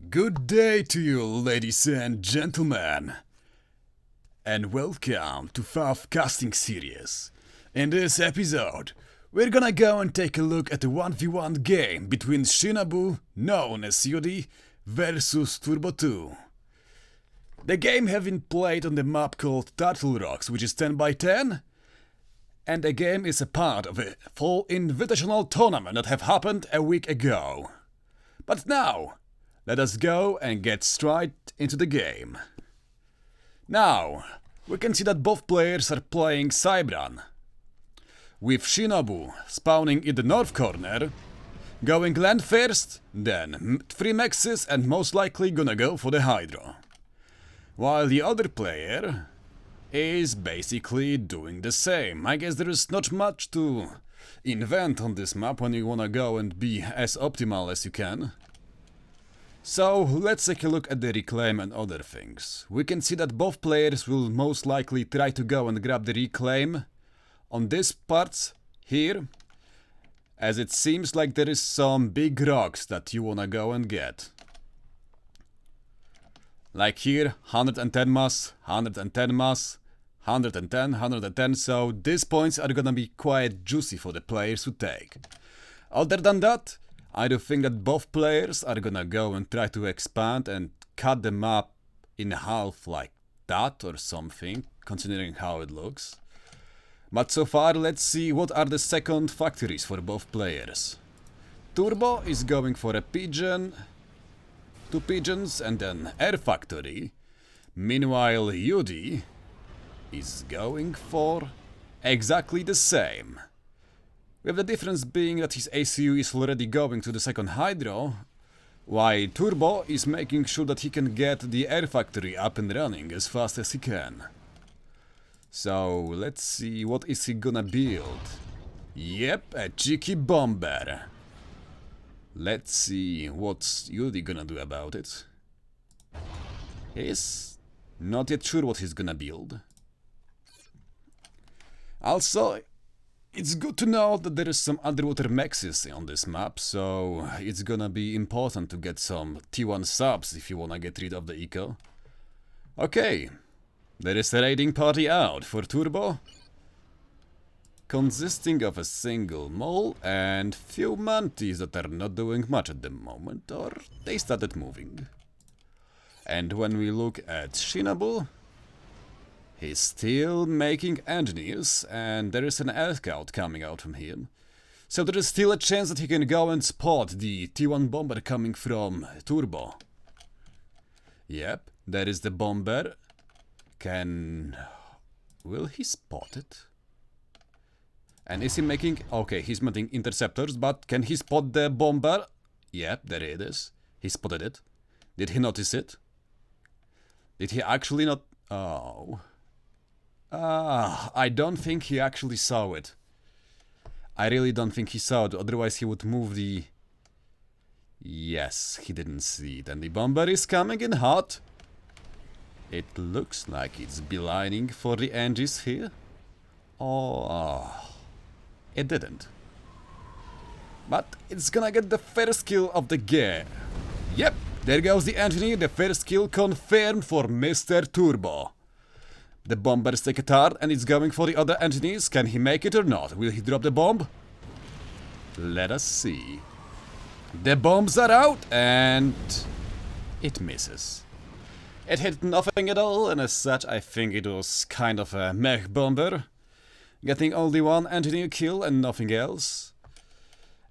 Good day to you, ladies and gentlemen, and welcome to FaF Casting Series. In this episode, we're gonna go and take a look at the 1v1 game between Shinobu, known as Yudi, versus Turbo 2. The game has been played on the map called Turtle Rocks, which is 10 by 10, and the game is a part of a full invitational tournament that have happened a week ago. But now, let us go and get straight into the game. Now, we can see that both players are playing Cybran, with Shinobu spawning in the north corner, going land first, then 3 mexes and most likely gonna go for the Hydro. While the other player is basically doing the same. I guess there is not much to invent on this map when you wanna go and be as optimal as you can. So let's take a look at the reclaim and other things. We can see that both players will most likely try to go and grab the reclaim on this part here, as it seems like there is some big rocks that you wanna go and get. Like here, 110 mass, 110 mass, 110, 110, so these points are gonna be quite juicy for the players to take. Other than that, I do think that both players are gonna go and try to expand and cut the map in half like that or something, considering how it looks. But so far, let's see what are the second factories for both players. Turbo is going for a pigeon, 2 pigeons and then air factory. Meanwhile, Yudi is going for exactly the same. With the difference being that his ACU is already going to the second Hydro, while Turbo is making sure that he can get the air factory up and running as fast as he can. So let's see, what is he gonna build? Yep, a cheeky bomber. Let's see what's Yudi gonna do about it. He's not yet sure what he's gonna build. Also, it's good to know that there is some underwater mexes on this map, so it's gonna be important to get some T1 subs if you wanna get rid of the eco. Okay, there is a raiding party out for Turbo, consisting of a single mole and few mantis that are not doing much at the moment, or they started moving. And when we look at Shinobu, he's still making engineers, and there is an air scout coming out from him. So there is still a chance that he can go and spot the T1 bomber coming from Turbo. Yep, there is the bomber. Will he spot it? And is he making... Okay, he's making interceptors, but can he spot the bomber? Yep, there it is. He spotted it. Did he notice it? Did he actually not... Oh... I don't think he actually saw it. I really don't think he saw it, otherwise he would move the... Yes, he didn't see it, and the bomber is coming in hot. It looks like it's beelining for the engines here. Oh, it didn't. But it's gonna get the first kill of the game. Yep, there goes the engineer, the first kill confirmed for Mr. Turbo. The bombers take it hard and it's going for the other engineers. Can he make it or not? Will he drop the bomb? Let us see. The bombs are out and it misses. It hit nothing at all, and as such I think it was kind of a mech bomber, getting only 1 engineer kill and nothing else.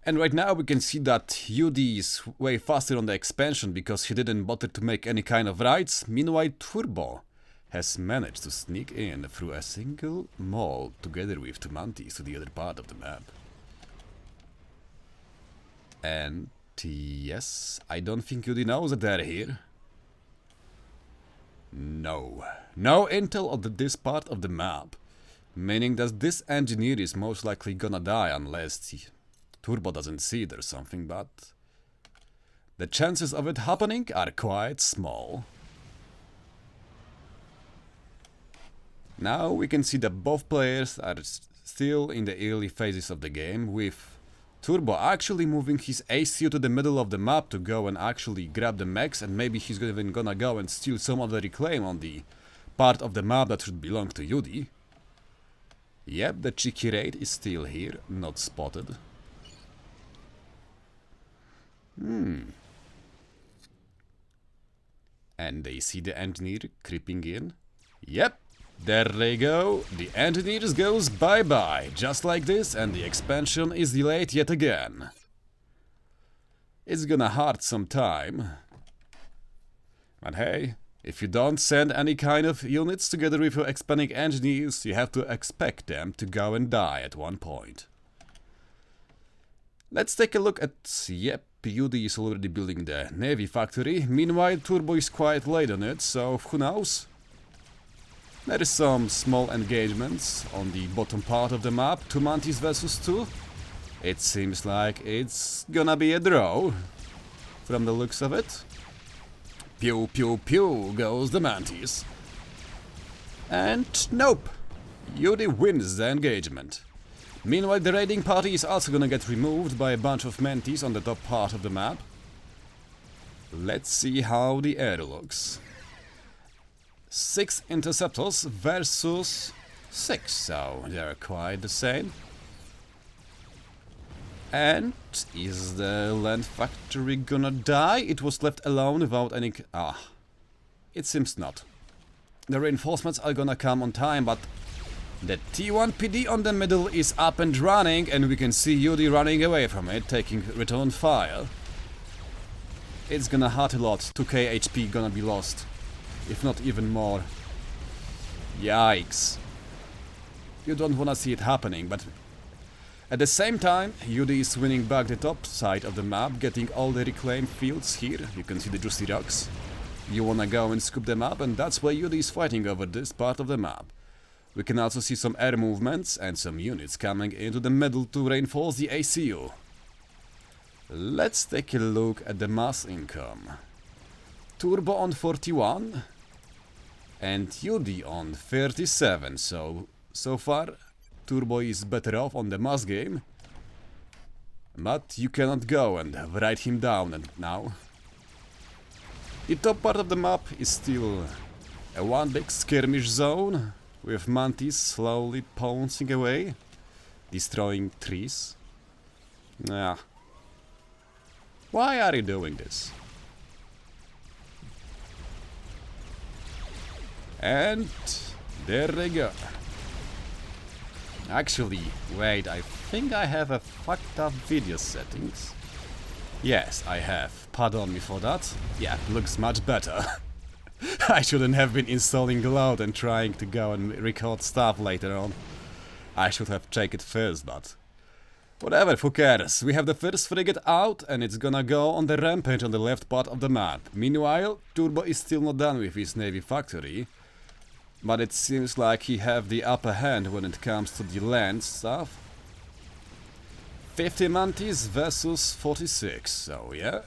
And right now we can see that Yudi is way faster on the expansion because he didn't bother to make any kind of raids. Meanwhile Turbo has managed to sneak in through a single mole together with 2 mantis to the other part of the map. And yes, I don't think Yudi knows that they're here. No intel of this part of the map, meaning that this engineer is most likely gonna die unless Turbo doesn't see it or something, but the chances of it happening are quite small. Now we can see that both players are still in the early phases of the game, with Turbo actually moving his ACU to the middle of the map to go and actually grab the mechs, and maybe he's even gonna go and steal some of the reclaim on the part of the map that should belong to Yudi. Yep, the cheeky raid is still here, not spotted. And they see the engineer creeping in. Yep, there they go. The engineers goes bye-bye, just like this, and the expansion is delayed yet again. It's gonna hurt some time. But hey, if you don't send any kind of units together with your expanding engineers, you have to expect them to go and die at one point. Let's take a look at... Yep, Yudi is already building the Navy factory. Meanwhile, Turbo is quite late on it, so who knows? There is some small engagements on the bottom part of the map, 2 Mantis versus 2. It seems like it's gonna be a draw, from the looks of it. Pew pew pew goes the Mantis. And nope, Yudi wins the engagement. Meanwhile, the raiding party is also gonna get removed by a bunch of Mantis on the top part of the map. Let's see how the air looks. 6 interceptors versus 6, so they're quite the same. And is the land factory gonna die? It was left alone without any... it seems not. The reinforcements are gonna come on time, but the T1 PD on the middle is up and running, and we can see Yudi running away from it, taking return fire. It's gonna hurt a lot. 2k HP gonna be lost, if not even more. Yikes. You don't wanna see it happening, but at the same time, Yudi is winning back the top side of the map, getting all the reclaimed fields here. You can see the juicy rocks. You wanna go and scoop them up, and that's why Yudi is fighting over this part of the map. We can also see some air movements and some units coming into the middle to reinforce the ACU. Let's take a look at the mass income. Turbo on 41 and Yudi on 37, so far Turbo is better off on the mass game, but you cannot go and write him down now. The top part of the map is still a one big skirmish zone, with Mantis slowly pouncing away, destroying trees. Why are you doing this? And there they go. Actually, wait, I think I have a fucked up video settings. Yes, I have. Pardon me for that. Yeah, looks much better. I shouldn't have been installing Loud and trying to go and record stuff later on. I should have checked it first, but... whatever, who cares? We have the first frigate out, and it's gonna go on the rampage on the left part of the map. Meanwhile, Turbo is still not done with his Navy factory, but it seems like he have the upper hand when it comes to the land stuff. 50 Mantis versus 46, so yeah.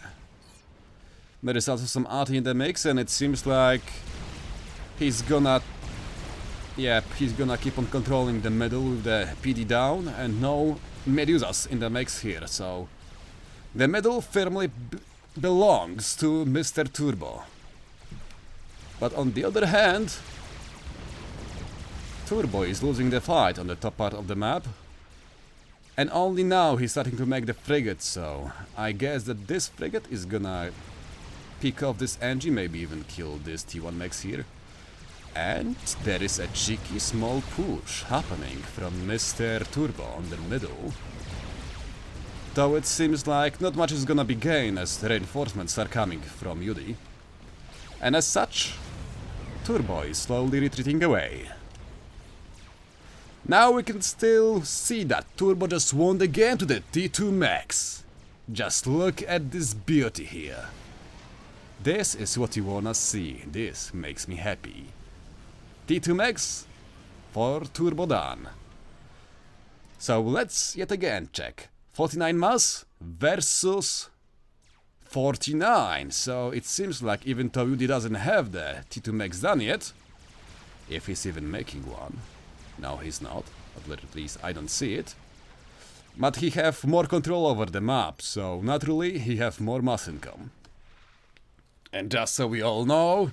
There is also some arty in the mix, and it seems like he's gonna... yeah, he's gonna keep on controlling the middle with the PD down, and no Medusas in the mix here, so... the middle firmly belongs to Mr. Turbo. But on the other hand, Turbo is losing the fight on the top part of the map. And only now he's starting to make the frigate, so I guess that this frigate is gonna pick off this engine, maybe even kill this T1 mechs here. And there is a cheeky small push happening from Mr. Turbo on the middle. Though it seems like not much is gonna be gained as the reinforcements are coming from Yudi. And as such, Turbo is slowly retreating away. Now we can still see that Turbo just won the game to the T2 mechs. Just look at this beauty here. This is what you wanna see. This makes me happy. T2 mechs for Turbo done. So let's yet again check. 49 mass versus 49. So it seems like even though Yudi doesn't have the T2 mechs done yet, if he's even making one. No, he's not, at least I don't see it. But he have more control over the map, so naturally he have more mass income. And just so we all know,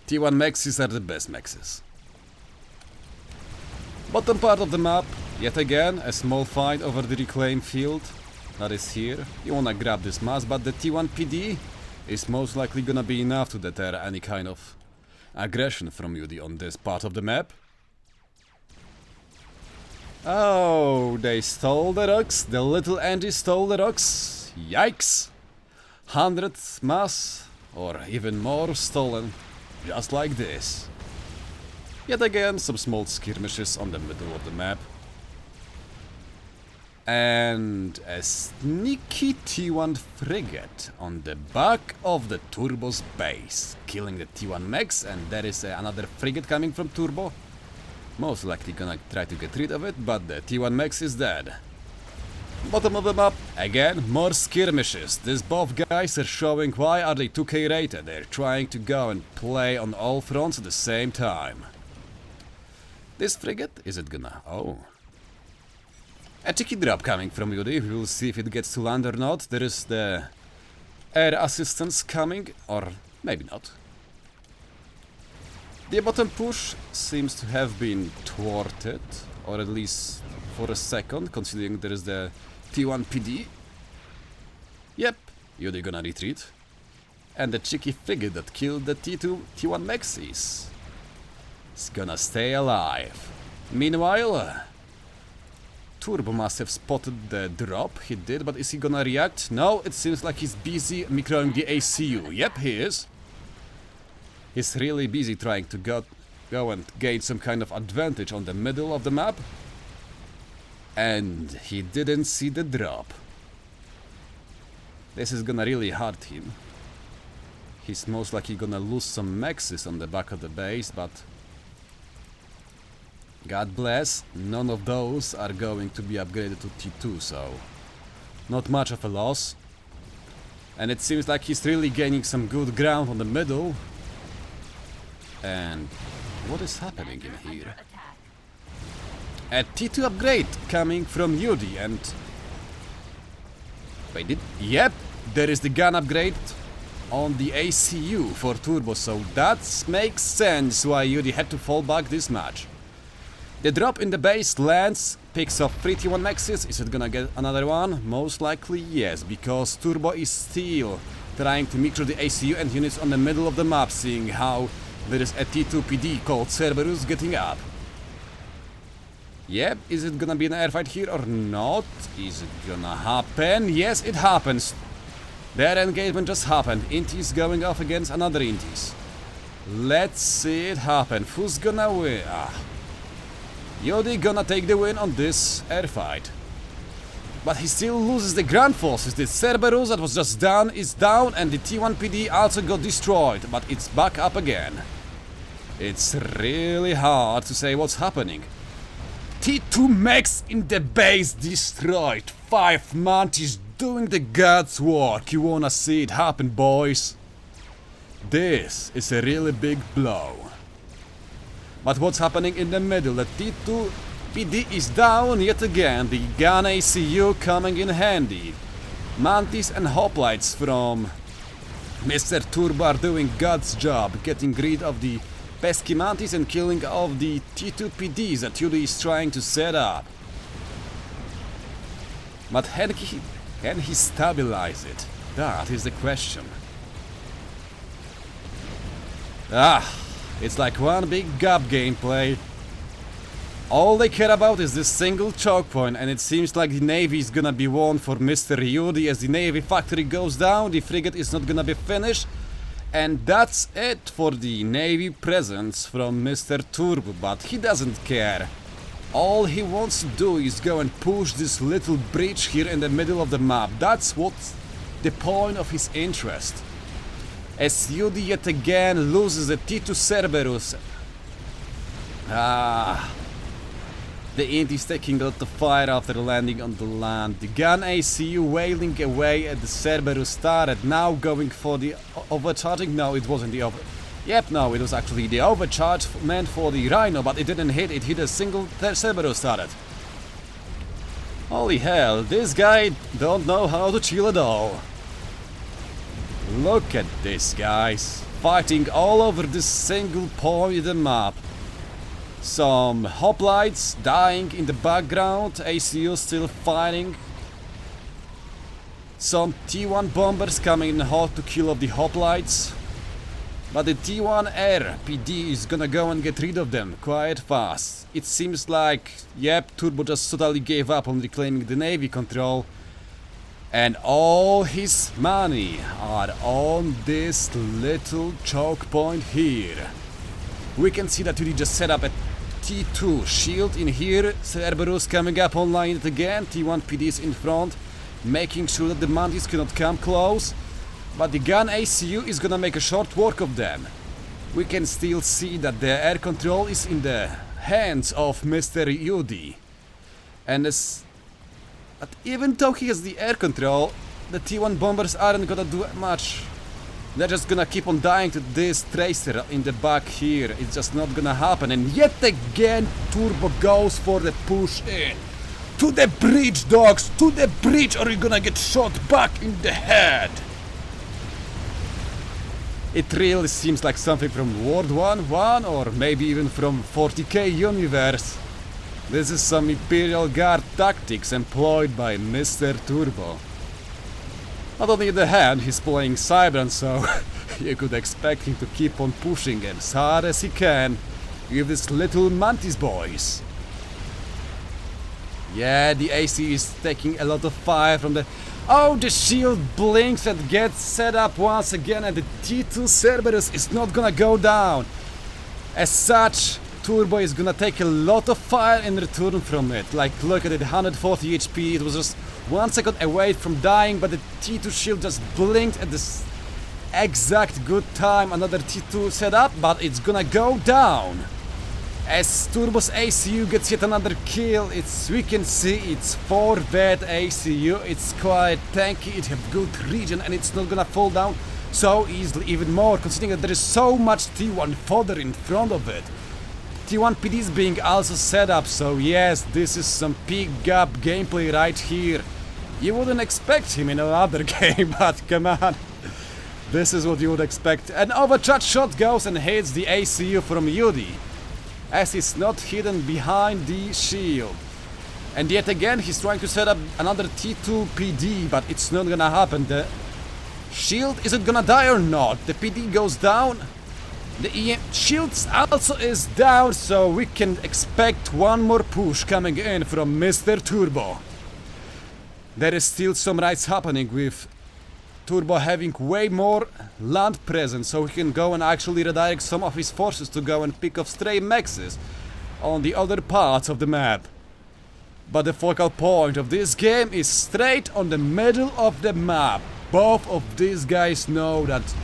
T1 Maxes are the best Maxes. Bottom part of the map, yet again a small fight over the reclaim field. That is here. You wanna grab this mass, but the T1 PD is most likely gonna be enough to deter any kind of aggression from UD on this part of the map. Oh, they stole the rocks. The little Andy stole the rocks. Yikes! 100 mass, or even more, stolen. Just like this. Yet again, some small skirmishes on the middle of the map. And a sneaky T1 frigate on the back of the Turbo's base, killing the T1 Max, and there is another frigate coming from Turbo. Most likely gonna try to get rid of it, but the T1 Max is dead. Bottom of the map, again, more skirmishes. These both guys are showing why are they 2k rated. They're trying to go and play on all fronts at the same time. This frigate, is it gonna... oh. A cheeky drop coming from UD, we will see if it gets to land or not. There is the air assistance coming, or maybe not. The bottom push seems to have been thwarted, or at least for a second, considering there is the T1 PD. Yep, UD gonna retreat. And the cheeky frigate that killed the T1 Maxis is gonna stay alive. Meanwhile, Turbo must have spotted the drop. He did, but is he gonna react? No, it seems like he's busy microing the ACU. Yep, he is. He's really busy trying to go and gain some kind of advantage on the middle of the map. And he didn't see the drop. This is gonna really hurt him. He's most likely gonna lose some maxes on the back of the base, but God bless, none of those are going to be upgraded to T2, so not much of a loss. And it seems like he's really gaining some good ground on the middle. And what is happening in here? A T2 upgrade coming from UD, and... wait, yep, there is the gun upgrade on the ACU for Turbo, so that makes sense why UD had to fall back this match. The drop in the base lands, picks up 3 T1 Maxes. Is it gonna get another one? Most likely yes, because Turbo is still trying to micro the ACU and units on the middle of the map, seeing how there is a T2 PD called Cerberus getting up. Yep, is it gonna be an airfight here or not? Is it gonna happen? Yes, it happens. Their engagement just happened. Intis going off against another Intis. Let's see it happen. Who's gonna win? Yodi gonna take the win on this airfight. But he still loses the ground forces. The Cerberus that was just done is down, and the T1 PD also got destroyed, but it's back up again. It's really hard to say what's happening. T2 Max in the base destroyed. 5 Mantis doing the God's work. You wanna see it happen, boys? This is a really big blow. But what's happening in the middle? The T2 PD is down yet again. The gun ACU coming in handy. Mantis and hoplites from Mr. Turbo are doing God's job, getting rid of the pesky Mantis and killing off the T2 PDs that Yudi is trying to set up. But can he stabilize it? That is the question. It's like one big gap gameplay. All they care about is this single choke point, and it seems like the Navy is gonna be won for Mr. Yudi. As the Navy factory goes down, the frigate is not gonna be finished. And that's it for the Navy presence from Mr. Turbo, but he doesn't care. All he wants to do is go and push this little bridge here in the middle of the map. That's what's the point of his interest. As UD yet again loses a T2 Cerberus. The Int is taking a lot of fire after landing on the land. The gun ACU wailing away at the Cerberus started, now going for the overcharging. No, it wasn't the over... Yep, no, it was actually the overcharge meant for the Rhino, but it didn't hit, it hit a single Cerberus started. Holy hell, this guy don't know how to chill at all. Look at this, guys. Fighting all over this single point in the map. Some hoplites dying in the background, ACU still fighting. Some T1 bombers coming in hot to kill off the hoplites. But the T1 RPD is gonna go and get rid of them quite fast. It seems like, yep, Turbo just totally gave up on reclaiming the Navy control. And all his money are on this little choke point here. We can see that he just set up a T2 shield in here. Cerberus coming up online again. T1 PDs in front, making sure that the Mantis cannot come close. But the gun ACU is gonna make a short work of them. We can still see that the air control is in the hands of Mr. Yudi. And but even though he has the air control, the T1 bombers aren't gonna do much. They're just gonna keep on dying to this tracer in the back here. It's just not gonna happen. And yet again, Turbo goes for the push in. To the bridge, dogs! To the bridge, or you're gonna get shot back in the head! It really seems like something from World 1 or maybe even from 40k universe. This is some Imperial Guard tactics employed by Mr. Turbo. But on the other hand, he's playing Cybran, so you could expect him to keep on pushing as hard as he can with his little Mantis boys. Yeah, the AC is taking a lot of fire from the... Oh, the shield blinks and gets set up once again, and the T2 Cerberus is not gonna go down. As such, Turbo is gonna take a lot of fire in return from it. Like, look at it, 140 HP, it was just 1 second away from dying, but the T2 shield just blinked at this exact good time. Another T2 set up, but it's gonna go down. As Turbo's ACU gets yet another kill, we can see it's 4-vet ACU, it's quite tanky, it has good regen and it's not gonna fall down so easily, even more considering that there is so much T1 fodder in front of it. T1 PD is being also set up, so yes, this is some pick-up gameplay right here. You wouldn't expect him in another game, but come on. This is what you would expect. An overcharged shot goes and hits the ACU from Yudi, as he's not hidden behind the shield. And yet again he's trying to set up another T2 PD, but it's not gonna happen. The shield, is it gonna die or not? The PD goes down. The shield also is down, so we can expect one more push coming in from Mr. Turbo. There is still some raids happening with Turbo having way more land presence, so he can go and actually redirect some of his forces to go and pick off stray mexes on the other parts of the map. But the focal point of this game is straight on the middle of the map. Both of these guys know that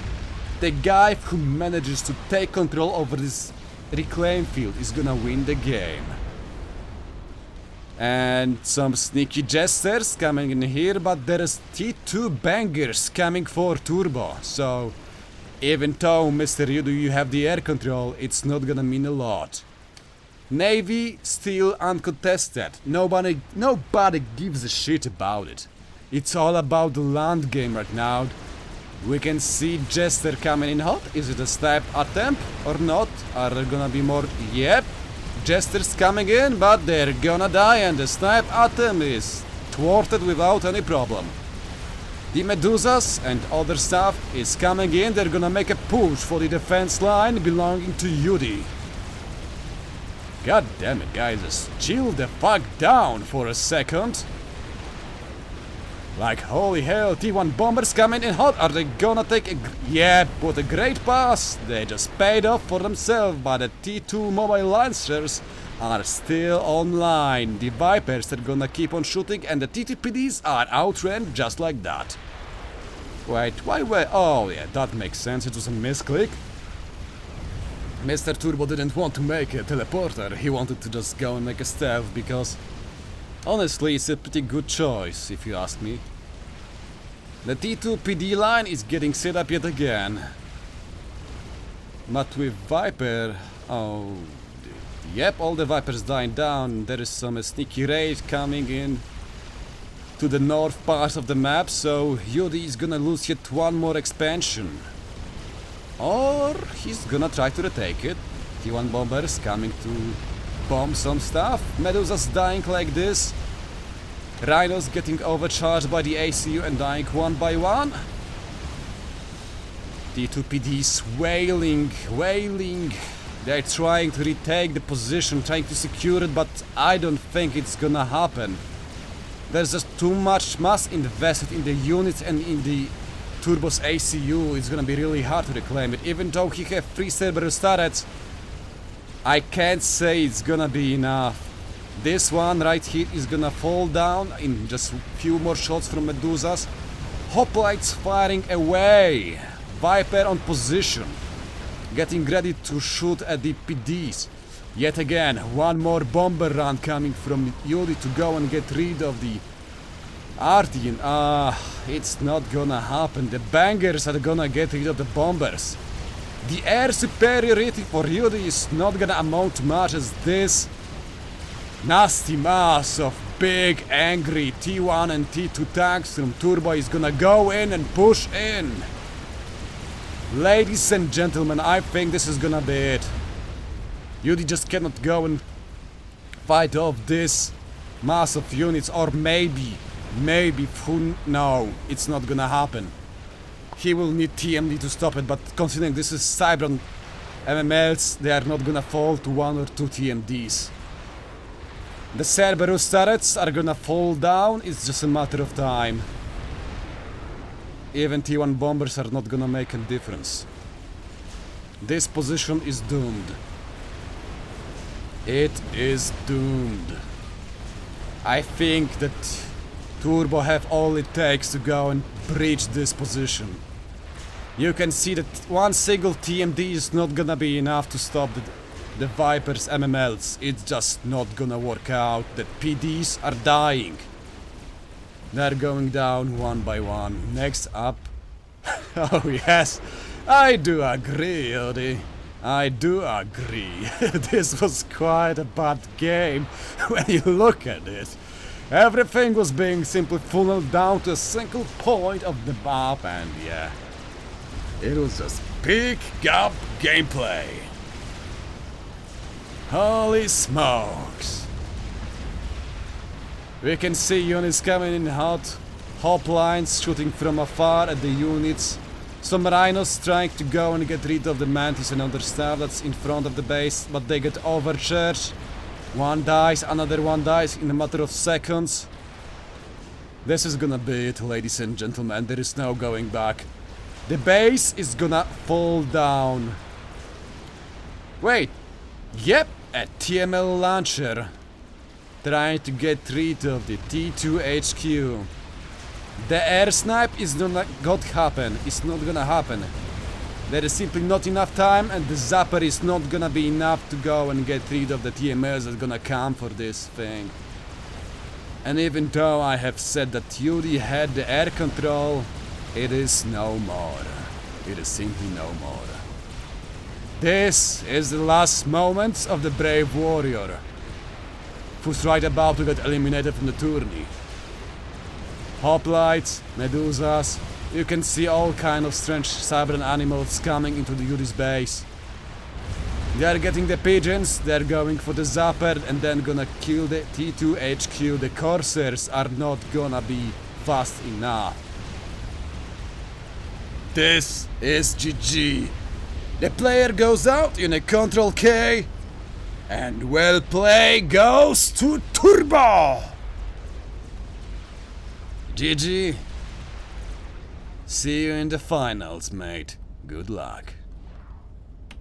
the guy who manages to take control over this reclaim field is gonna win the game. And some sneaky jesters coming in here, but there is T2 bangers coming for Turbo, so even though Mr. Yudu you have the air control, it's not gonna mean a lot. Navy still uncontested, nobody gives a shit about it. It's all about the land game right now. We can see Jester coming in hot. Is it a snipe attempt or not? Are there gonna be more? Yep. Jesters coming in, but they're gonna die and the snipe attempt is thwarted without any problem. The Medusas and other stuff is coming in. They're gonna make a push for the defense line belonging to Yudi. God damn it, guys, just chill the fuck down for a second. Like, holy hell, T1 bombers coming in hot. Are they gonna take a... Yeah, what a great pass. They just paid off for themselves, but the T2 mobile lancers are still online. The Vipers are gonna keep on shooting and the TTPDs are outran just like that. Wait, why? Oh yeah, that makes sense. It was a misclick. Mr. Turbo didn't want to make a teleporter. He wanted to just go and make a stealth because... honestly, it's a pretty good choice, if you ask me. The T2 PD line is getting set up yet again. But with Viper... oh... yep, all the Vipers dying down. There is some sneaky raid coming in. to the north part of the map, so Yudi is gonna lose yet one more expansion. Or he's gonna try to retake it. T1 bombers coming to bomb some stuff. Medusa's dying like this. Rhinos getting overcharged by the ACU and dying one by one. T2 PDs wailing. They're trying to retake the position, trying to secure it, but I don't think it's gonna happen. There's just too much mass invested in the units and in the Turbo's ACU. It's gonna be really hard to reclaim it. Even though he have 3 Cerberus turrets, I can't say it's gonna be enough. This one right here is gonna fall down in just a few more shots from Medusas. Hoplites firing away. Viper on position, getting ready to shoot at the PDs. Yet again, one more bomber run coming from Yudi to go and get rid of the Artian. It's not gonna happen. The bangers are gonna get rid of the bombers. The air superiority for Yudi is not gonna amount to much as this nasty mass of big angry T1 and T2 tanks from Turbo is gonna go in and push in. Ladies and gentlemen, I think this is gonna be it. Yudi just cannot go and fight off this mass of units, or maybe, no, it's not gonna happen. He will need TMD to stop it, but considering this is Cybron MMLs, they are not gonna fall to 1 or 2 TMDs. The Cerberus turrets are gonna fall down, it's just a matter of time. Even T1 bombers are not gonna make a difference. This position is doomed. It is doomed. I think that Turbo have all it takes to go and breach this position. You can see that one single TMD is not gonna be enough to stop the Viper's MMLs. It's just not gonna work out. The PDs are dying. They're going down one by one. Next up... oh yes, I do agree, Yudi. I do agree. This was quite a bad game when you look at it. Everything was being simply funneled down to a single point of the map, and yeah, it was just pick up gameplay. Holy smokes. We can see units coming in hot, hoplines shooting from afar at the units. Some rhinos trying to go and get rid of the mantis and other stuff that's in front of the base, but they get overcharged. One dies, another one dies in a matter of seconds. This is gonna be it, ladies and gentlemen, there is no going back. The base is gonna fall down. Wait, yep, a TML launcher trying to get rid of the T2 HQ. The air snipe is not gonna happen. It's not gonna happen. There is simply not enough time, and the zapper is not gonna be enough to go and get rid of the TMLs that's gonna come for this thing. And even though I have said that Yudi had the air control, it is no more. It is simply no more. This is the last moments of the brave warrior, who's right about to get eliminated from the tourney. Hoplites, Medusas, you can see all kind of strange Cybran animals coming into the Yudi's base. They are getting the pigeons, they're going for the zapper and then gonna kill the T2 HQ. The Corsairs are not gonna be fast enough. This is GG. The player goes out in a Control K, and well play goes to Turbo! GG. See you in the finals, mate. Good luck.